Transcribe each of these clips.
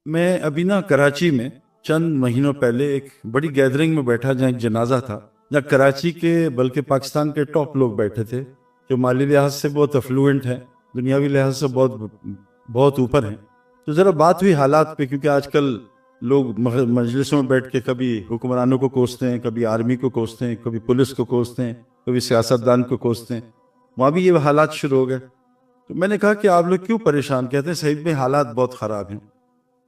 میں ابھی کراچی میں چند مہینوں پہلے ایک بڑی گیدرنگ میں بیٹھا جہاں ایک جنازہ تھا، جہاں کراچی کے بلکہ پاکستان کے ٹاپ لوگ بیٹھے تھے جو مالی لحاظ سے بہت افلوئنٹ ہیں، دنیاوی لحاظ سے بہت اوپر ہیں۔ تو ذرا بات ہوئی حالات پہ، کیونکہ آج کل لوگ مجلسوں میں بیٹھ کے کبھی حکمرانوں کو کوستے ہیں، کبھی آرمی کو کوستے ہیں، کبھی پولیس کو کوستے ہیں، کبھی سیاستدان کو کوستے ہیں۔ وہاں بھی یہ حالات شروع ہو گئے۔ تو میں نے کہا کہ آپ لوگ کیوں پریشان؟ کہتے ہیں صحیح میں حالات بہت خراب ہیں۔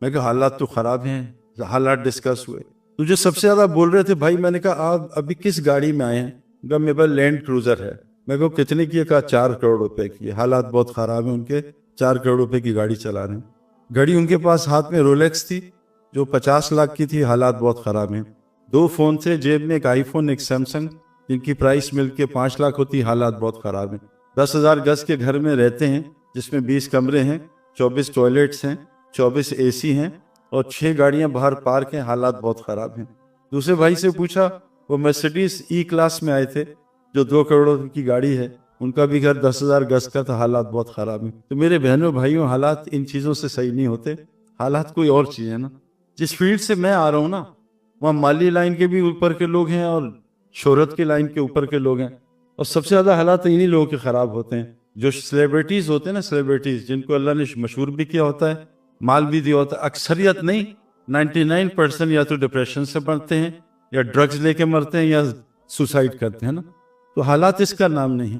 میں کہا حالات تو خراب ہیں، حالات ڈسکس ہوئے تو جو سب سے زیادہ بول رہے تھے بھائی، میں نے کہا آپ ابھی کس گاڑی میں آئے ہیں؟ کہا میرے پاس لینڈ کروزر ہے۔ میں کہا کتنے کی ہے؟ کہا 4 کروڑ روپے کی ہے۔ حالات بہت خراب ہیں ان کے، 4 کروڑ روپے کی گاڑی چلا رہے ہیں۔ گھڑی ان کے پاس ہاتھ میں رولیکس تھی جو 50 لاکھ کی تھی۔ حالات بہت خراب ہیں۔ 2 فون تھے جیب میں، ایک آئی فون ایک سیمسنگ، جن کی پرائس مل کے 5 لاکھ ہوتی۔ حالات بہت خراب ہیں۔ 10,000 گز کے گھر میں رہتے ہیں جس میں 20 کمرے ہیں، 24 ٹوائلٹس ہیں، 24 اے سی ہیں اور 6 گاڑیاں باہر پارک ہیں۔ حالات بہت خراب ہیں۔ دوسرے بھائی سے پوچھا، وہ مرسیڈیز ای کلاس میں آئے تھے جو 2 کروڑ کی گاڑی ہے، ان کا بھی گھر 10,000 گز کا تھا۔ حالات بہت خراب ہیں۔ تو میرے بہنوں بھائیوں، حالات ان چیزوں سے صحیح نہیں ہوتے۔ حالات کوئی اور چیز ہے نا۔ جس فیلڈ سے میں آ رہا ہوں نا، وہاں مالی لائن کے بھی اوپر کے لوگ ہیں اور شہرت کی لائن کے اوپر کے لوگ ہیں، اور سب سے زیادہ حالات انہی لوگوں کے خراب ہوتے ہیں جو سیلیبریٹیز ہوتے ہیں نا، سیلیبریٹیز جن کو اللہ نے مشہور بھی کیا ہوتا ہے، مال بھی دیا ہوتا ہے۔ اکثریت نہیں، 99% یا تو ڈپریشن سے مرتے ہیں یا ڈرگز لے کے مرتے ہیں یا سوسائڈ کرتے ہیں نا۔ تو حالات اس کا نام نہیں ہے۔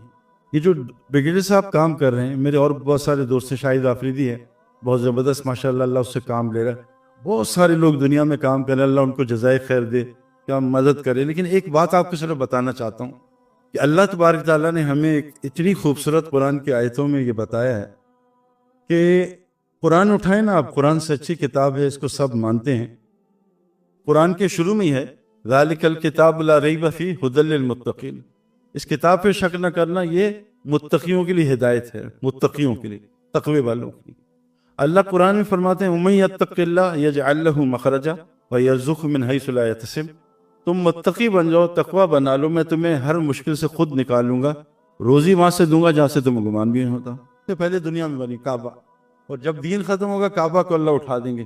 یہ جو برگیڈیئر صاحب کام کر رہے ہیں، میرے اور بہت سارے دوست ہیں، شاہد آفریدی ہے، بہت زبردست ماشاءاللہ، اللہ اس سے کام لے رہا ہے۔ بہت سارے لوگ دنیا میں کام کر رہے ہیں، اللہ ان کو جزائے خیر دے، کیا مدد کرے۔ لیکن ایک بات آپ کو صرف بتانا چاہتا ہوں کہ اللہ تبارک تعالیٰ نے ہمیں ایک اتنی خوبصورت قرآن کی آیتوں میں یہ بتایا ہے کہ قرآن اٹھائیں نا آپ، قرآن سے اچھی کتاب ہے، اس کو سب مانتے ہیں۔ قرآن کے شروع میں ہی ہے ذالک الکتاب لا ریب فیہ ھدی للمتقین۔ اس کتاب پہ شک نہ کرنا، یہ متقیوں کے لیے ہدایت ہے، متقیوں کے لیے، تقوی والوں کے لیے۔ اللہ قرآن میں فرماتے ہیں وَمَن یتق اللہ یجعل لہ مخرجا ویرزقہ من حیث لا یحتسب۔ تم متقی بن جاؤ، تقوی بنا لو، میں تمہیں ہر مشکل سے خود نکالوں گا، روزی وہاں سے دوں گا جہاں سے تمہیں گمان بھی نہیں ہوتا۔ تو پہلے دنیا میں بنی کعبہ، اور جب دین ختم ہوگا کعبہ کو اللہ اٹھا دیں گے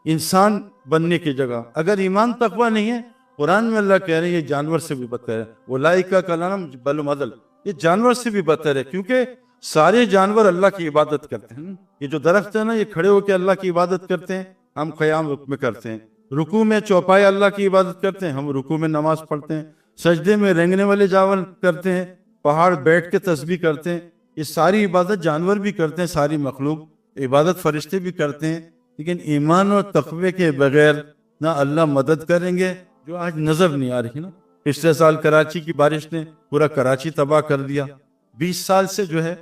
انسان بننے کی جگہ۔ اگر ایمان تقوی نہیں ہے، قرآن میں اللہ کہہ رہے ہیں یہ جانور سے بھی بدتر ہے، اولئک کالانعام بل ھم اضل، یہ جانور سے بھی بدتر ہے، کیونکہ سارے جانور اللہ کی عبادت کرتے ہیں۔ یہ جو درخت ہے نا، یہ کھڑے ہو کے اللہ کی عبادت کرتے ہیں، ہم قیام میں کرتے ہیں۔ رکوع میں چوپائے اللہ کی عبادت کرتے ہیں، ہم رکوع میں نماز پڑھتے ہیں۔ سجدے میں رینگنے والے جانور کرتے ہیں، پہاڑ بیٹھ کے تسبیح کرتے ہیں۔ یہ ساری عبادت جانور بھی کرتے ہیں، ساری مخلوق عبادت فرشتے بھی کرتے ہیں۔ لیکن ایمان اور تقوی کے بغیر نہ اللہ مدد کریں گے، جو آج نظر نہیں آ رہی نا۔ پچھلے سال کراچی کی بارش نے پورا کراچی تباہ کر دیا۔ 20 سال سے جو ہے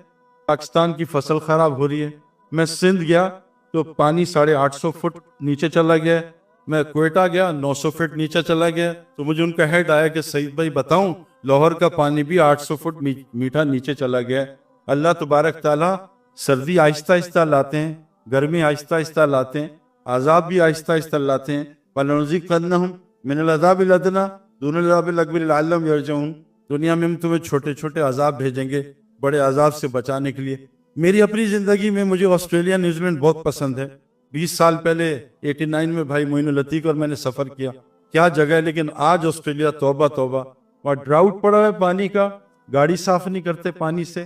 پاکستان کی فصل خراب ہو رہی ہے۔ میں سندھ گیا تو پانی 850 فٹ نیچے چلا گیا، میں کوئٹہ گیا 900 فٹ نیچے چلا گیا۔ تو مجھے ان کا ہیڈ آیا کہ سعید بھائی بتاؤں، لاہور کا پانی بھی 800 فٹ میٹھا نیچے چلا گیا۔ اللہ تبارک تعالیٰ سردی آہستہ آہستہ لاتے ہیں، گرمی آہستہ آہستہ لاتے ہیں، عذاب بھی آہستہ آہستہ لاتے ہیں۔ وَلَنُذِيقَنَّهُم مِّنَ الْعَذَابِ الْأَدْنَىٰ دُونَ الْعَذَابِ الْأَكْبَرِ لَعَلَّهُمْ يَرْجِعُونَ۔ دنیا میں ہم تمہیں چھوٹے چھوٹے عذاب بھیجیں گے، بڑے عذاب سے بچانے کے لیے۔ میری اپنی زندگی میں مجھے آسٹریلیا نیوزی لینڈ بہت پسند ہے۔ 20 سال پہلے 89 میں بھائی معین العتیق اور میں نے سفر کیا، کیا جگہ ہے۔ لیکن آج آسٹریلیا توبہ توبہ، وہاں ڈراؤٹ پڑا ہے پانی کا، گاڑی صاف نہیں کرتے پانی سے،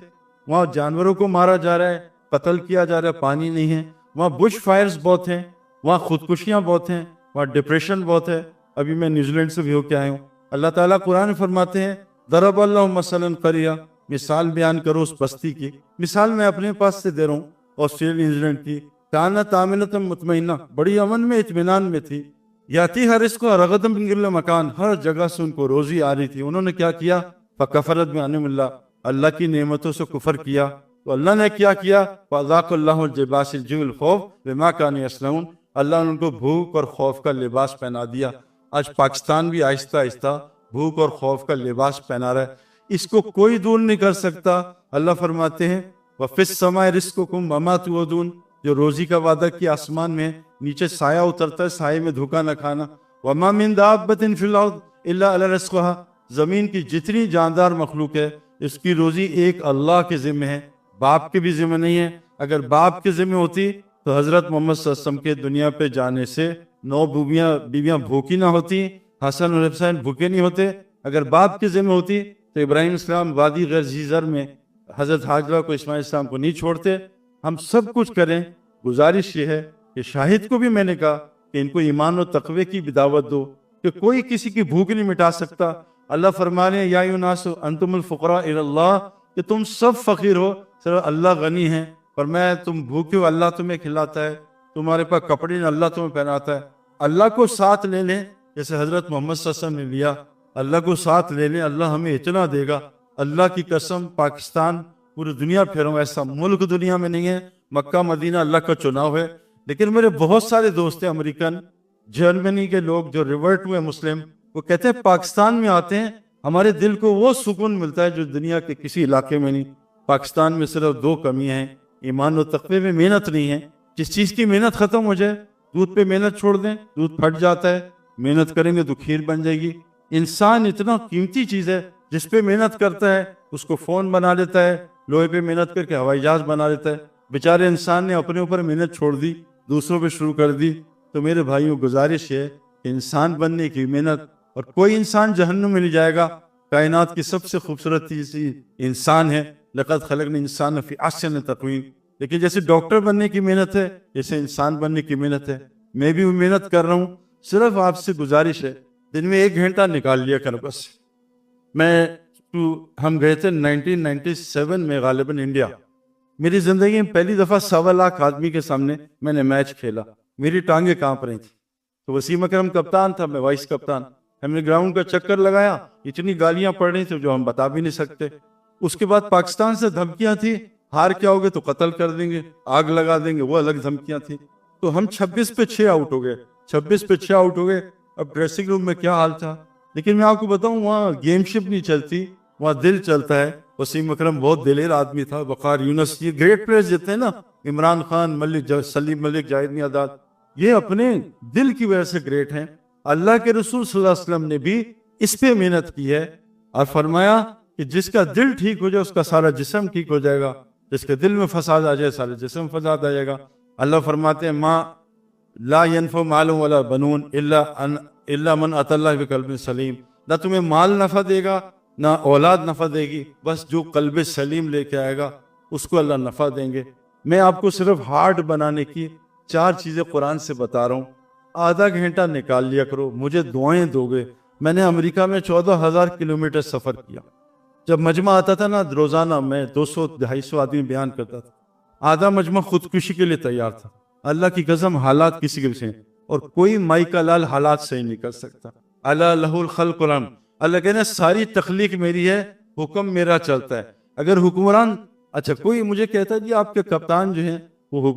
وہاں جانوروں کو مارا جا رہا ہے، قتل کیا جا رہا ہے، پانی نہیں ہے، وہاں بش فائرز بہت ہیں، وہاں خودکشیاں بہت ہیں، وہاں ڈپریشن بہت ہے۔ ابھی میں نیوزی لینڈ سے بھی ہو کے آیا ہوں۔ اللہ تعالیٰ قرآن میں فرماتے ہیں ضرب اللہ مثلا قریہ، مثال بیان کرو اس بستی کی۔ مثال میں اپنے پاس سے دے رہا ہوں، آسٹریلیا نیوزی لینڈ کی۔ کانت آمنۃ مطمئنہ، بڑی امن میں اطمینان میں تھی، یاتی ہر اس کو رغدا من کل مکان، ہر جگہ سے ان کو روزی آ رہی تھی۔ انہوں نے کیا کیا؟ فکفرت بانعم اللہ، اللہ کی نعمتوں سے کفر کیا۔ تو اللہ نے کیا کیا؟ فذاق اللہ لباس الجوع والخوف بما كانوا يصنعون، اللہ نے ان کو بھوک اور خوف کا لباس پہنا دیا۔ آج پاکستان بھی آہستہ آہستہ بھوک اور خوف کا لباس پہنا رہا ہے، اس کو کوئی دور نہیں کر سکتا۔ اللہ فرماتے ہیں وَفِي السَّمَاءِ رِزْقُكُمْ وَمَا تُوعَدُونَ، جو روزی کا وعدہ کیا آسمان میں، نیچے سایہ اترتا ہے، سائے میں دھوکہ نہ کھانا۔ وَمَا مِن دَابَّةٍ فِي الْأَرْضِ إِلَّا عَلَىٰ رِزْقُهَا، زمین کی جتنی جاندار مخلوق ہے اس کی روزی ایک اللہ کے ذمہ ہے، باپ کے بھی ذمہ نہیں ہے۔ اگر باپ کے ذمہ ہوتی تو حضرت محمد صلی اللہ علیہ وسلم کے دنیا پہ جانے سے 9 بیویاں بھوکی نہ ہوتی، حسن اور حسین بھوکے نہیں ہوتے۔ اگر باپ کے ذمہ ہوتی تو ابراہیم السلام وادی غیر ذی زر میں حضرت حاجرہ کو، اسماعیل السلام کو نہیں چھوڑتے۔ ہم سب کچھ کریں، گزارش یہ ہے کہ شاہد کو بھی میں نے کہا کہ ان کو ایمان و تقوی کی بھی دعوت دو، کہ کوئی کسی کی بھوک نہیں مٹا سکتا۔ اللہ فرما رہے ہیں یا ایھا الناس انتم الفقراء الی اللہ، کہ تم سب فقیر ہو، صرف اللہ غنی ہے۔ فرمایا تم بھوکے ہو، اللہ تمہیں کھلاتا ہے، تمہارے پاس کپڑے نہیں، اللہ تمہیں پہناتا ہے۔ اللہ کو ساتھ لے لیں، جیسے حضرت محمد صلی اللہ علیہ وسلم نے لیا، اللہ کو ساتھ لے لیں، اللہ ہمیں اتنا دے گا۔ اللہ کی قسم، پاکستان پوری دنیا پھروں، ایسا ملک دنیا میں نہیں ہے۔ مکہ مدینہ اللہ کا چناؤ ہے، لیکن میرے بہت سارے دوست ہیں امریکن، جرمنی کے لوگ جو ریورٹ ہوئے مسلم، وہ کہتے ہیں پاکستان میں آتے ہیں ہمارے دل کو وہ سکون ملتا ہے جو دنیا کے کسی علاقے میں نہیں۔ پاکستان میں صرف 2 کمیاں ہیں، ایمان و تقوی میں محنت نہیں ہے۔ جس چیز کی محنت ختم ہو جائے، دودھ پہ محنت چھوڑ دیں، دودھ پھٹ جاتا ہے، محنت کریں گے تو کھیر بن جائے گی۔ انسان اتنا قیمتی چیز ہے، جس پہ محنت کرتا ہے اس کو فون بنا لیتا ہے، لوہے پہ محنت کر کے ہوائی جہاز بنا لیتا ہے۔ بیچارے انسان نے اپنے اوپر محنت چھوڑ دی، دوسروں پہ شروع کر دی۔ تو میرے بھائیوں گزارش ہے کہ انسان بننے کی محنت، اور کوئی انسان جہنم میں نہیں جائے گا۔ کائنات کی سب سے خوبصورت چیز انسان ہے، لقد خلقنا الانسان فی احسن تقویم۔ لیکن جیسے ڈاکٹر بننے کی محنت ہے، جیسے انسان بننے کی محنت ہے، میں بھی محنت کر رہا ہوں۔ صرف آپ سے گزارش ہے دن میں 1 گھنٹہ نکال لیا کر بس۔ ہم گئے تھے 1997 میں غالباً انڈیا۔ میری زندگی میں پہلی دفعہ 1.25 لاکھ آدمی کے سامنے میں نے میچ کھیلا، میری ٹانگیں کانپ رہی تھیں۔ تو وسیم اکرم کپتان تھا، میں وائس کپتان۔ ہم نے گراؤنڈ کا چکر لگایا، اتنی گالیاں پڑ رہی تھیں جو ہم بتا بھی نہیں سکتے۔ اس کے بعد پاکستان سے دھمکیاں تھیں، ہار کیا ہوگے تو قتل کر دیں گے، آگ لگا دیں گے، وہ الگ دھمکیاں تھیں۔ تو ہم 26 پہ 6 آؤٹ ہو گئے، 26 پہ 6 آؤٹ ہو گئے۔ اب ڈریسنگ روم میں کیا حال تھا، لیکن میں آپ کو بتاؤں وہاں گیم شپ نہیں چلتی، وہاں دل چلتا ہے۔ وسیم اکرم بہت دلیر آدمی تھا، وقار یونس، یہ گریٹ پلیئرز جتنے نا، عمران خان، سلیم ملک، جاوید میاں، یہ اپنے دل کی وجہ سے گریٹ ہیں۔ اللہ کے رسول صلی اللہ علیہ وسلم نے بھی اس پہ محنت کی ہے، اور فرمایا کہ جس کا دل ٹھیک ہو جائے اس کا سارا جسم ٹھیک ہو جائے گا، جس کے دل میں فساد آ جائے سارے جسم فساد آ جائے گا۔ اللہ فرماتے ہیں ما لا ينفع مال ولا بنون الا من اتى الله بقلب سلیم، نہ تمہیں مال نفع دے گا نہ اولاد نفع دے گی، بس جو قلب سلیم لے کے آئے گا اس کو اللہ نفع دیں گے۔ میں آپ کو صرف ہارٹ بنانے کی 4 چیزیں قرآن سے بتا رہا ہوں، آدھا گھنٹہ نکال لیا کرو، مجھے دعائیں دو گے۔ میں نے امریکہ میں 14,000 کلومیٹر سفر کیا۔ جب مجمع آتا تھا نا روزانہ، میں 200-250 آدمی بیان کرتا تھا، آدھا مجمع خودکشی کے لیے تیار تھا۔ اللہ کی قسم حالات کسی کے سے، اور کوئی مائی کا لال حالات صحیح نہیں کر سکتا۔ اللہ لہ الخلق والامر، اللہ کہنا ساری تخلیق میری ہے، حکم میرا چلتا ہے۔ اگر حکمران، اچھا کوئی مجھے کہتا ہے جی آپ کے کپتان جو ہیں وہ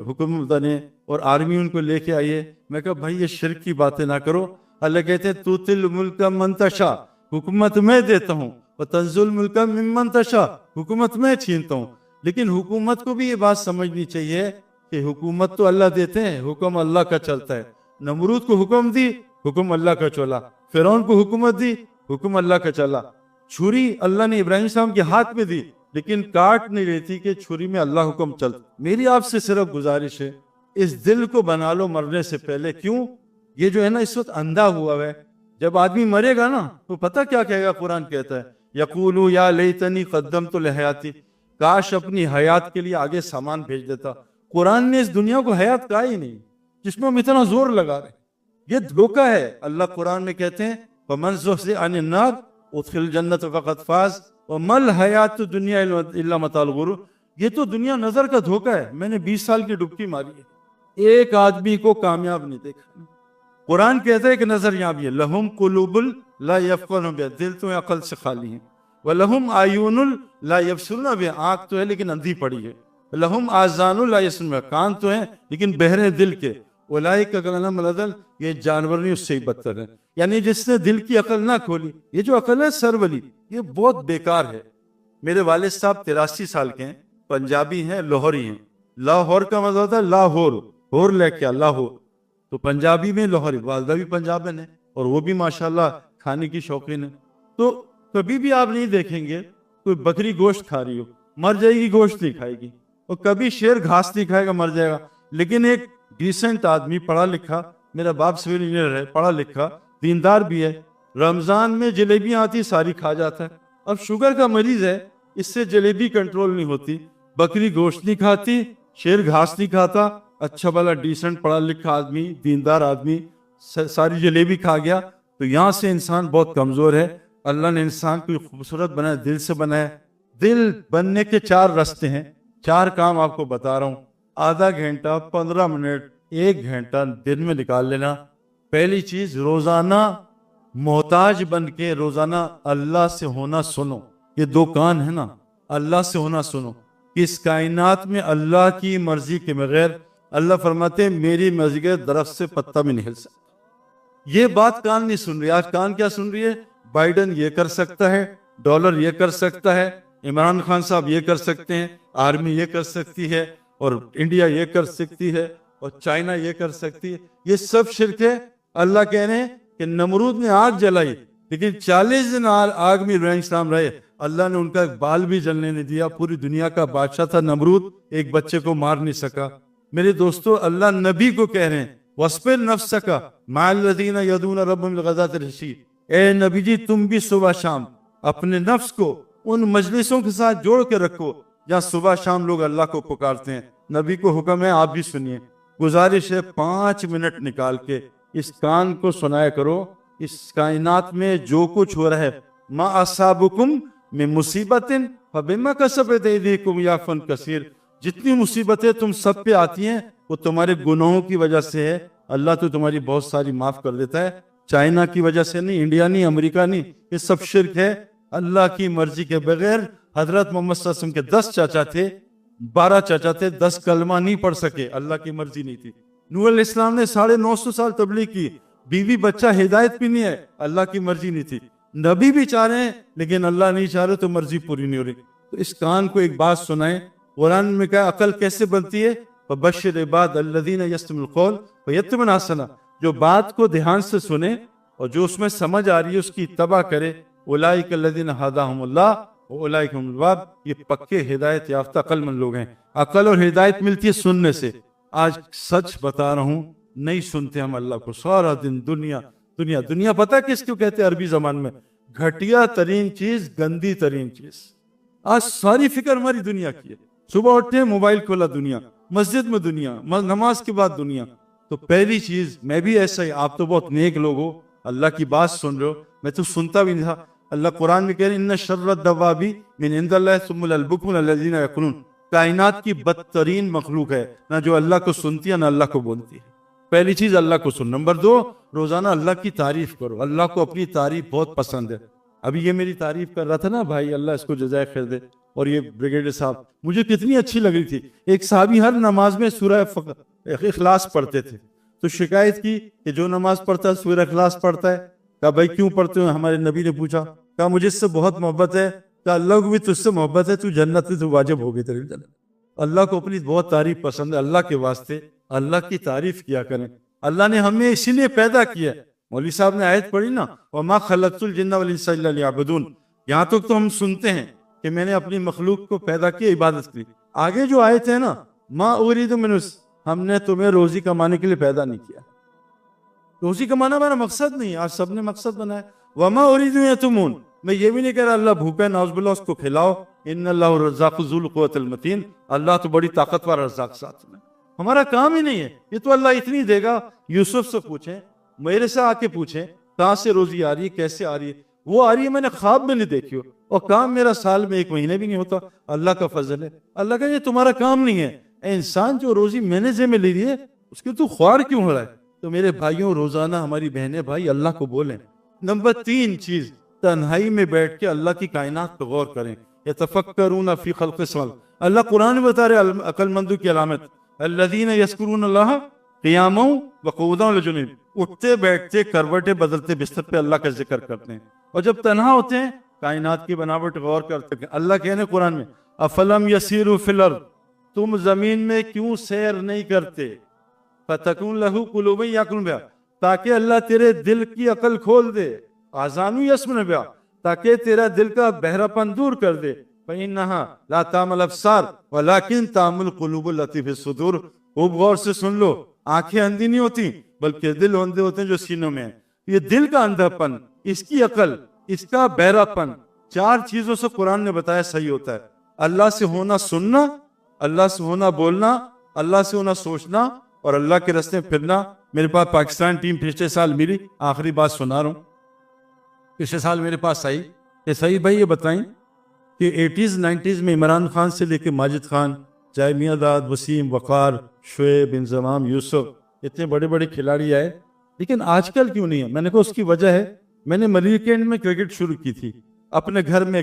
حکم بنے اور آرمی ان کو لے کے آئیے، میں کہا بھائی یہ شرک کی باتیں نہ کرو۔ اللہ کہتے ہیں توتی الملک من تشاء، حکومت میں دیتا ہوں، وتنزع الملک ممن تشاء، حکومت میں چھینتا ہوں۔ لیکن حکومت کو بھی یہ بات سمجھنی چاہیے کہ حکومت تو اللہ دیتے ہیں، حکم اللہ کا چلتا ہے۔ نمرود کو حکم دی، حکم اللہ کا چلا۔ فرعون کو حکومت دی، حکم اللہ کا چلا۔ چھری اللہ نے ابراہیم السلام کے ہاتھ میں دی، لیکن کاٹ نہیں رہی تھی کہ چھری میں اللہ حکم چلتا۔ میری آپ سے صرف گزارش ہے اس دل کو بنا لو مرنے سے پہلے۔ کیوں؟ یہ جو ہے نا اس وقت اندھا ہوا ہے، جب آدمی مرے گا نا تو پتہ کیا کہے گا؟ قرآن کہتا ہے یقولو یا لیتنی قدمت لحیاتی، کاش اپنی حیات کے لیے آگے سامان بھیج دیتا۔ قرآن نے اس دنیا کو حیات کہا ہی نہیں، جس میں ہم اتنا زور لگا رہے ہیں۔ یہ دھوکہ ہے۔ اللہ قرآن میں کہتے ہیں فَمَنْ زُحْزِحَ عَنِ النَّارِ وَأُدْخِلَ الْجَنَّةَ فَقَدْ فَازَ وَمَا الْحَيَاةُ الدُّنْيَا إِلَّا مَتَاعُ الْغُرُورِ۔ یہ تو دنیا نظر کا دھوکہ ہے۔ میں نے 20 سال کی ڈبکی ماری ہے، ایک آدمی کو کامیاب نہیں دیکھا۔ قرآن کہتا ہے کہ نظر یہاں بھی ہے، لَهُمْ قُلُوبٌ لَا يَفْقَهُونَ بِهَا، دل تو عقل سے خالی ہیں، وَلَهُمْ أَعْيُنٌ لَا يَبْصِرُونَ بِهَا، آنکھ تو ہے لیکن اندھی پڑی ہے، لَهُمْ آذَانٌ لَا يَسْمَعُونَ بِهَا، کان تو ہیں لیکن بہرے دل کے، اولئک کالانعام بل اضل، یہ جانور نہیں اس سے ہی بدتر ہے۔ یعنی جس نے دل کی عقل نہ کھولی، یہ جو عقل ہے سرولی، یہ بہت بیکار ہے۔ میرے والد صاحب 83 سال کے ہیں، پنجابی ہیں، لاہوری ہیں۔ لاہور کا مطلب ہوتا ہے لاہور، ہور لے کے لاہور، تو پنجابی میں لاہوری، والدہ بھی پنجابن ہے اور وہ بھی ماشاءاللہ کھانے کی شوقین ہے۔ تو کبھی بھی آپ نہیں دیکھیں گے کوئی بکری گوشت کھا رہی ہو، مر جائے گی گوشت نہیں کھائے گی، اور کبھی شیر گھاس نہیں کھائے گا مر جائے گا۔ لیکن ایک ڈیسنٹ آدمی پڑھا لکھا، میرا باپ سول انجینئر ہے، پڑھا لکھا دیندار بھی ہے، رمضان میں جلیبیاں آتی ساری کھا جاتا ہے. اب شوگر کا مریض ہے، اس سے جلیبی کنٹرول نہیں ہوتی، بکری گوشت نہیں کھاتی، شیر گھاس نہیں کھاتا، اچھا بھلا ڈیسنٹ پڑھا لکھا آدمی، دیندار آدمی ساری جلیبی کھا گیا. تو یہاں سے انسان بہت کمزور ہے. اللہ نے انسان کو خوبصورت بنایا، دل سے بنایا. دل بننے کے 4 راستے ہیں، 4 کام آپ کو بتا رہا ہوں. آدھا گھنٹہ، 15 منٹ، 1 گھنٹہ دن میں نکال لینا. پہلی چیز، روزانہ محتاج بن کے روزانہ اللہ سے ہونا سنو. یہ 2 کان ہے نا، اللہ سے ہونا سنو. اس کائنات میں اللہ کی مرضی کے بغیر، اللہ فرماتے ہیں میری مرضی کے درخت سے پتا بھی نہیں ہل سکتا. یہ بات کان نہیں سن رہی. آج کان کیا سن رہی ہے؟ بائیڈن یہ کر سکتا ہے، ڈالر یہ کر سکتا ہے، عمران خان صاحب یہ کر سکتے ہیں، آرمی یہ کر سکتی ہے، اور انڈیا یہ کر سکتی ہے، اور چائنا یہ کر سکتی ہے. یہ سب شرک ہے. اللہ کہہ رہے ہیں کہ نمرود نے آگ جلائی، لیکن 40 دن آگ میں ابراہیم السلام رہے. اللہ نے ان کا ایک بال بھی جلنے نہیں دیا. پوری دنیا کا بادشاہ تھا نمرود، ایک بچے کو مار نہیں سکا. میرے دوستو، اللہ نبی کو کہہ رہے ہیں وَاصْبِرْ نَفْسَكَ مَعَ الَّذِينَ يَدْعُونَ رَبَّهُمْ بِالْغَدَاةِ وَالْعَشِيِّ. اے نبی جی، تم بھی صبح شام اپنے نفس کو ان مجلسوں کے ساتھ جوڑ کے رکھو جہاں صبح شام لوگ اللہ کو پکارتے ہیں. نبی کو حکم ہے، آپ بھی سنیے. گزارش ہے 5 منٹ نکال کے اس کان کو سنایا کرو. اس کائنات میں جو کچھ ہو رہا ہے، ما اصابکم من مصیبت فبما کسبت ایدیکم یعفو عن کثیر. جتنی مصیبتیں تم سب پہ آتی ہیں وہ تمہارے گناہوں کی وجہ سے ہے. اللہ تو تمہاری بہت ساری معاف کر دیتا ہے. چائنا کی وجہ سے نہیں، انڈیا نہیں، امریکہ نہیں. یہ سب شرک ہے. اللہ کی مرضی کے بغیر حضرت محمد صلی اللہ علیہ وسلم کے 10 چاچا تھے، 12 چاچا تھے، 10 کلمہ نہیں پڑھ سکے. اللہ کی مرضی نہیں تھی. نوح علیہ السلام نے 950 سال تبلیغ کی، بیوی بچہ ہدایت بھی نہیں ہے، اللہ کی مرضی نہیں تھی. نبی بھی چاہ رہے ہیں لیکن اللہ نہیں چاہ رہے تو مرضی پوری نہیں ہو رہی. تو اس کان کو ایک بات سنائیں. قرآن میں کہا عقل کیسے بنتی ہے؟ فَبَشِّرْ عِبَادَ الَّذِينَ يَسْتَمِعُونَ الْقَوْلَ فَيَتَّبِعُونَ أَحْسَنَهُ. جو بات کو دھیان سے سنے اور جو اس میں سمجھ آ رہی ہے اس کی اتباع کرے. اولئک الذین ھداھم اللہ واولئک ھم الالباب. یہ پکے ہدایت یافتہ عقل مند لوگ ہیں. عقل اور ہدایت ملتی ہے سننے سے. آج سچ بتا رہا ہوں، نہیں سنتے ہم اللہ کو. سارا دن دنیا دنیا دنیا. پتہ کس کو کہتے ہیں عربی زبان میں؟ گھٹیا ترین چیز، گندی ترین چیز. آج ساری فکر ہماری دنیا کی ہے. صبح اٹھتے ہیں موبائل کھولا دنیا، مسجد میں دنیا، نماز کے بعد دنیا. تو پہلی چیز، میں بھی ایسا ہی، آپ تو بہت نیک لوگ ہو، اللہ کی بات سن رہے ہو، میں تو سنتا بھی نہیں تھا. اللہ قرآن میں کہہ رہے ہیں ان شر الدواب من عند اللہ ثم البکم الذین یعقلون. کائنات کی بدترین مخلوق ہے نہ جو اللہ کو سنتی ہے نہ اللہ کو بولتی ہے. پہلی چیز اللہ کو سن. نمبر 2، روزانہ اللہ کی تعریف کرو. اللہ کو اپنی تعریف بہت پسند ہے. ابھی یہ میری تعریف کر رہا تھا نا بھائی، اللہ اس کو جزائے خیر دے، اور یہ بریگیڈیئر صاحب مجھے کتنی اچھی لگ رہی تھی. ایک صحابی ہر نماز میں سورہ اخلاص پڑھتے تھے. تو شکایت کی کہ جو نماز پڑھتا ہے سورہ اخلاص پڑھتا ہے. کہا بھائی کیوں پڑھتے ہو؟ ہمارے نبی نے پوچھا. کہا مجھے اس سے بہت محبت ہے. کہا اللہ کو بھی تجھ سے محبت ہے، تو جنت میں تو واجب ہو گئی تیری جنت. اللہ کو اپنی بہت تعریف پسند ہے. اللہ کے واسطے اللہ کی تعریف کیا کریں. اللہ نے ہمیں اسی لیے پیدا کیا. مولوی صاحب نے آیت پڑھی نا، وَمَا خَلَقْتُ الْجِنَّ وَالْإِنسَ إِلَّا لِيَعْبُدُونَ. یہاں تک تو ہم سنتے ہیں کہ میں نے اپنی مخلوق کو پیدا کی، عبادت کی. آگے جو آیت ہے نا، مَا أُرِيدُ مِنْهُ، ہم نے تمہیں روزی کمانے کے لیے پیدا نہیں کیا. روزی کمانا ہمارا مقصد نہیں. آج سب نے مقصد بنایا. وَمَا أُرِيدُ أَن يَطْعِمُونِ. میں یہ بھی نہیں کہہ رہا اللہ بھوکا ہے نعوذ باللہ اس کو کھلاؤ. ان اللہ الرزاق ذو القوۃ المتین. اللہ تو بڑی طاقتور رزاق ساتھ میں. ہمارا کام ہی نہیں ہے. یہ تو اللہ اتنی دے گا. یوسف سے پوچھیں، میرے سے آ کے پوچھیں کہاں سے روزی آ رہی ہے، کیسے آ رہی ہے. وہ آ رہی ہے میں نے خواب میں نہیں دیکھی ہو، اور کام میرا سال میں 1 مہینے بھی نہیں ہوتا. اللہ کا فضل ہے. اللہ کا یہ تمہارا کام نہیں ہے. اے انسان، جو روزی میں نے ذمہ لے لی ہے اس کے تو خوار کیوں ہو رہا ہے؟ تو میرے بھائیوں، روزانہ ہماری بہنیں بھائی اللہ کو بولیں. نمبر 3 چیز، تنہائی میں بیٹھ کے اللہ کی کائنات پہ غور کریں. یتفکرون فی خلق السماوات. اللہ قرآن میں بتا رہے عقل مندوں کی علامت، الذین یذکرون اللہ قیاما وقعودا وجنوبا. اٹھتے بیٹھتے کروٹیں بدلتے بستر پہ اللہ کا ذکر کرتے ہیں. اور جب تنہا ہوتے ہیں کائنات کی بناوٹ غور کرتے ہیں. اللہ کہنے قرآن میں افلم یسیروا فی الارض. تم زمین میں کیوں سیر نہیں کرتے؟ فتکون لہ قلوب یعقلون بہا. تاکہ اللہ تیرے دل کی عقل کھول دے. آذان یسمعون بہا. تاکہ تیرا دل کا بہرا پن دور کر دے. فإنها لا تعمل الأبصار ولكن تعمل القلوب التي في الصدور. خوب غور سے سن لو، آنکھیں اندھی نہیں ہوتی بلکہ دل اندھے ہوتے ہیں جو سینوں میں ہیں. یہ دل کا اندھا پن، اس کی عقل، اس کا بہرا پن، 4 چیزوں سے قرآن نے بتایا صحیح ہوتا ہے. اللہ سے ہونا سننا، اللہ سے ہونا بولنا، اللہ سے ہونا سوچنا اور اللہ کے راستے میں پھرنا. میرے پاس پاکستان ٹیم پچھلے سال ملی، آخری بات سنا رہا ہوں. پچھلے سال میرے پاس آئی کہ صحیح بھائی یہ بتائیں کہ 80s 90s میں عمران خان سے لے کے ماجد خان، چاہے میاں داد، وسیم، وقار، شعیب، انضمام، یوسف، اتنے بڑے بڑے کھلاڑی آئے، لیکن آج کل کیوں نہیں ہے؟ میں نے کہا اس کی وجہ ہے میں نے ملیر کینٹ میں کرکٹ شروع کی تھی اپنے گھر میں،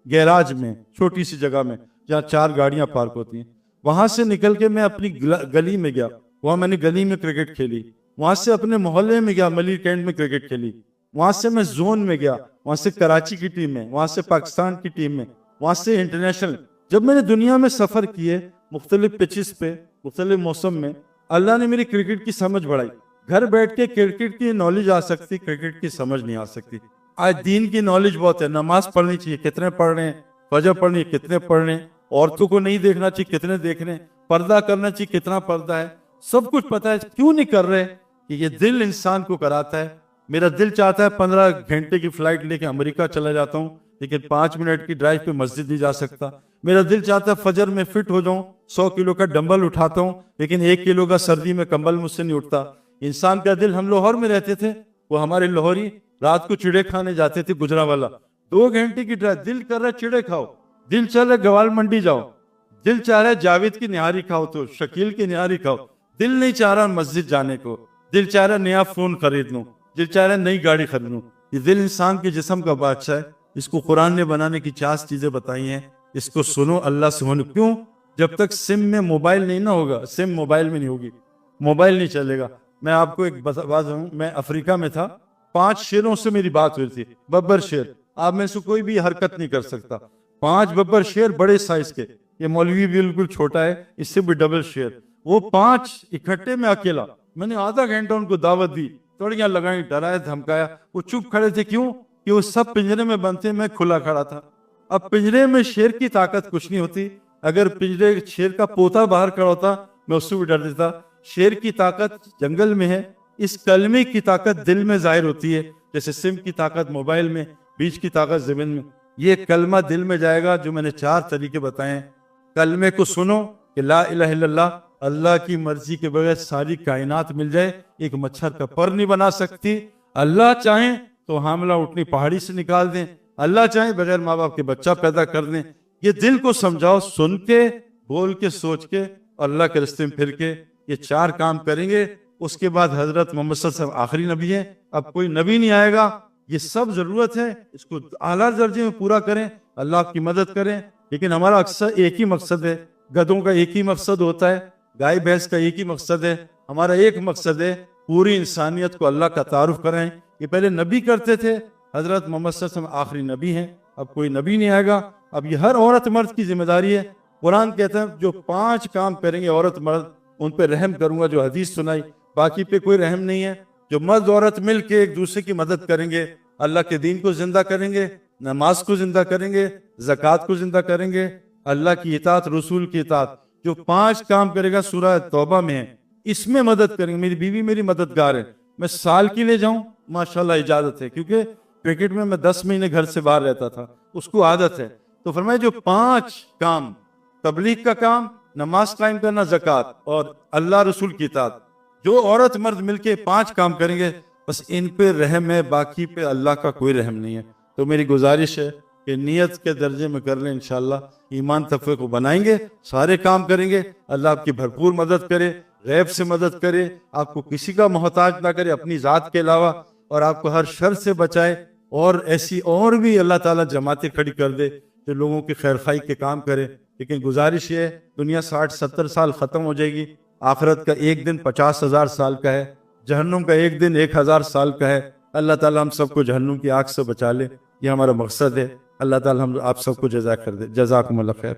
گیراج میں چھوٹی سی جگہ میں جہاں 4 گاڑیاں پارک ہوتی ہیں. وہاں سے نکل کے میں اپنی گلی میں گیا، وہاں میں نے گلی میں کرکٹ کھیلی. وہاں سے اپنے محلے میں گیا، ملیر کینٹ میں کرکٹ کھیلی. وہاں سے میں زون میں گیا، وہاں سے کراچی کی ٹیم میں، وہاں سے پاکستان کی ٹیم میں، وہاں سے انٹرنیشنل. جب میں نے دنیا میں سفر کیے مختلف پچز پہ، مختلف موسم میں، اللہ نے میری کرکٹ کی سمجھ بڑھائی. گھر بیٹھ کے کرکٹ کی نالج آ سکتی، کرکٹ کی سمجھ نہیں آ سکتی. آج دین کی نالج بہت ہے، نماز پڑھنی چاہیے کتنے پڑھ رہے ہیں، فجر پڑھنی ہے کتنے پڑھ رہے ہیں، عورتوں کو نہیں دیکھنا چاہیے کتنے دیکھ رہے ہیں، پردہ کرنا چاہیے کتنا پردہ ہے، سب کچھ پتہ ہے. کیوں نہیں کر رہے؟ کہ یہ دل انسان کو کراتا ہے. میرا دل چاہتا ہے 15 گھنٹے کی فلائٹ لے کے امریکہ چلا جاتا ہوں، لیکن 5 منٹ کی ڈرائیو پہ مسجد نہیں جا سکتا. میرا دل چاہتا ہے فجر میں فٹ ہو جاؤں، 100 کلو کا ڈمبل اٹھاتا ہوں، لیکن 1 کلو کا سردی میں کمبل مجھ سے نہیں اٹھتا. انسان کا دل، ہم لاہور میں رہتے تھے، وہ ہمارے لاہوری رات کو چڑے کھانے جاتے تھے گجرانوالہ، 2 گھنٹے کی ڈرائیو، دل کر رہا ہے چڑے کھاؤ، دل چاہ رہا ہے گوال منڈی جاؤ، دل چاہ رہا ہے جاوید کی نہاری کھاؤ تو شکیل کی نہاری کھاؤ، دل نہیں چاہ رہا مسجد جانے کو، دل چاہ رہا نیا فون خرید لوں، دل چاہ رہا نئی گاڑی خرید لوں. یہ دل انسان کے جسم کا بادشاہ ہے. اس کو قرآن نے بنانے کی 4 چیزیں بتائی ہیں. اس کو سنو، اللہ سے ہونے. کیوں؟ جب تک سم میں موبائل نہیں نہ ہوگا، سم موبائل میں نہیں ہوگی، موبائل نہیں چلے گا. میں آپ کو ایک بات ہوں، میں افریقہ میں تھا، 5 شیروں سے میری بات ہوئی تھی، ببر شیر. آپ میں سے کوئی بھی حرکت نہیں کر سکتا. 5 ببر شیر بڑے سائز کے. یہ مولوی بالکل چھوٹا ہے، اس سے بھی ڈبل شیر. وہ 5 اکٹھے میں اکیلا. میں نے آدھا گھنٹہ ان کو دعوت دی، توڑیاں لگائیں، ڈرایا، دھمکایا. وہ چپ کھڑے تھے. کیوں؟ کہ وہ سب پنجرے میں بند تھے، میں کھلا کھڑا تھا. اب پنجرے میں شیر کی طاقت کچھ نہیں ہوتی. اگر پنجرے شیر کا پوتا باہر کھڑا ہوتا میں اس سے بھی ڈر دیتا. شیر کی طاقت جنگل میں ہے. اس کلمے کی طاقت دل میں ظاہر ہوتی ہے، جیسے سم کی طاقت موبائل میں، بیج کی طاقت زمین میں. یہ کلمہ دل میں جائے گا جو میں نے 4 طریقے بتائے ہیں. کلمے کو سنو کہ لا الہ الا اللہ، اللہ کی مرضی کے بغیر ساری کائنات مل جائے، ایک مچھر کا پر نہیں بنا سکتی. اللہ چاہیں تو حاملہ اٹھنی پہاڑی سے نکال دیں، اللہ چاہیں بغیر ماں باپ کے بچہ پیدا کر دیں. یہ دل کو سمجھاؤ، سن کے، بول کے، سوچ کے، اللہ کے راستے میں پھر کے. یہ 4 کام کریں گے. اس کے بعد حضرت محمد صلی اللہ علیہ وسلم آخری نبی ہے، اب کوئی نبی نہیں آئے گا. یہ سب ضرورت ہے، اس کو اعلیٰ درجے میں پورا کریں، اللہ آپ کی مدد کریں. لیکن ہمارا اکثر ایک ہی مقصد ہے، گدھوں کا ایک ہی مقصد ہوتا ہے، گائے بھینس کا ایک ہی مقصد ہے. ہمارا ایک مقصد ہے، پوری انسانیت کو اللہ کا تعارف کرائیں. یہ پہلے نبی کرتے تھے، حضرت محمد صلی اللہ علیہ وسلم آخری نبی ہیں، اب کوئی نبی نہیں آئے گا. اب یہ ہر عورت مرد کی ذمہ داری ہے. قرآن کہتا ہے جو 5 کام کریں گے عورت مرد، ان پہ رحم کروں گا، جو حدیث سنائی. باقی پہ کوئی رحم نہیں ہے. جو مرد عورت مل کے ایک دوسرے کی مدد کریں گے، اللہ کے دین کو زندہ کریں گے، نماز کو زندہ کریں گے، زکوٰۃ کو زندہ کریں گے، اللہ کی اطاعت، رسول کی اطاعت. جو 5 کام کرے گا سورہ توبہ میں ہے، اس میں مدد کریں گے. میری بیوی میری مددگار ہے. میں سال کے لیے جاؤں ماشاءاللہ اجازت ہے، کیونکہ کرکٹ میں 10 مہینے گھر سے باہر رہتا تھا، اس کو عادت ہے. تو فرمایا جو 5 کام، تبلیغ کا کام، نماز قائم کرنا، زکوٰۃ اور اللہ رسول کی اطاعت، جو عورت مرد مل کے 5 کام کریں گے، بس ان پہ رحم ہے، باقی پہ اللہ کا کوئی رحم نہیں ہے. تو میری گزارش ہے کہ نیت کے درجے میں کر لیں، انشاءاللہ ایمان تقوی کو بنائیں گے، سارے کام کریں گے. اللہ آپ کی بھرپور مدد کرے، غیب سے مدد کرے، آپ کو کسی کا محتاج نہ کرے اپنی ذات کے علاوہ، اور آپ کو ہر شر سے بچائے. اور ایسی اور بھی اللہ تعالیٰ جماعتیں کھڑی کر دے جو لوگوں کی خیر خواہی کے کام کرے. لیکن گزارش یہ ہے، دنیا 60-70 سال ختم ہو جائے گی. آخرت کا ایک دن 50,000 سال کا ہے، جہنم کا ایک دن 1,000 سال کا ہے. اللہ تعالیٰ ہم سب کو جہنم کی آگ سے بچا لے، یہ ہمارا مقصد ہے. اللہ تعالیٰ ہم آپ سب کو جزا کر دے. جزاکم اللہ خیر.